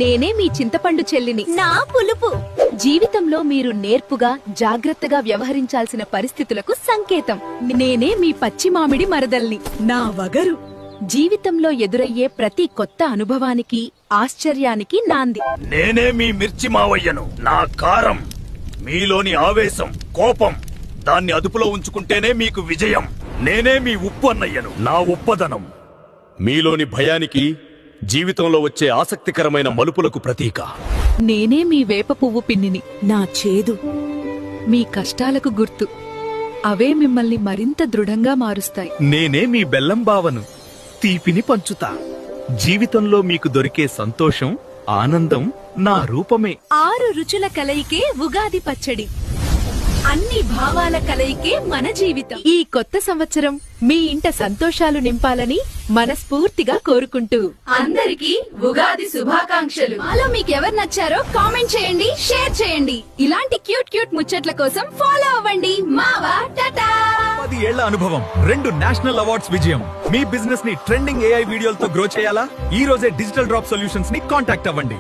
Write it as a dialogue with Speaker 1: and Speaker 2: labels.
Speaker 1: నేనే మీ చింతపండు చెల్లిని.
Speaker 2: నా పులుపు.
Speaker 1: జీవితంలో మీరు నేర్పుగా జాగ్రత్తగా వ్యవహరించాల్సిన పరిస్థితులకు సంకేతం. నేనే మీ పచ్చి మామిడి మరదల్ని.
Speaker 2: నా వగరు.
Speaker 1: జీవితంలో ఎదురయ్యే ప్రతి కొత్త అనుభవానికి, ఆశ్చర్యానికి నాంది.
Speaker 3: నేనే మీ మిర్చి మావయ్యను. నా కారం, మీలోని ఆవేశం, కోపం, దాన్ని అదుపులో ఉంచుకుంటేనే మీకు విజయం. నేనే మీ ఉప్పు అన్నయ్యను. నా ఉప్పదనం మీలోని భయానికి, జీవితంలో వచ్చే ఆసక్తికరమైన మలుపులకు ప్రతీక.
Speaker 1: నేనే మీ వేప పువ్వు పిన్నిని.
Speaker 2: నా చేదు.
Speaker 1: మీ కష్టాలకు గుర్తు. అవే మిమ్మల్ని మరింత దృఢంగా మారుస్తాయి.
Speaker 4: నేనే మీ బెల్లం బావను. తీపిని పంచుతా. జీవితంలో మీకు దొరికే సంతోషం, ఆనందం నా రూపమే.
Speaker 1: 6 రుచుల కలయికే ఉగాది పచ్చడి. అన్ని భావాల కలయికే మన జీవితం. ఈ కొత్త సంవత్సరం మీ ఇంట సంతోషాలు నింపాలని మనస్ఫూర్తిగా కోరుకుంటూ అందరికీ ఉగాది శుభాకాంక్షలు. మాలో మీకు ఎవరు నచ్చారో కామెంట్ చేయండి, షేర్ చేయండి. ఇలాంటి క్యూట్ ముచ్చట్ల కోసం ఫాలో అవ్వండి. మావా టాటా.
Speaker 4: 10 ఏళ్ల అనుభవం, 2 నేషనల్ అవార్డ్స్ విజయం. మీ బిజినెస్ ని ట్రెండింగ్ AI వీడియోలతో గ్రో చేయాలా? ఈ రోజే డిజిటల్ డ్రాప్ సొల్యూషన్స్ ని కాంటాక్ట్ అవ్వండి.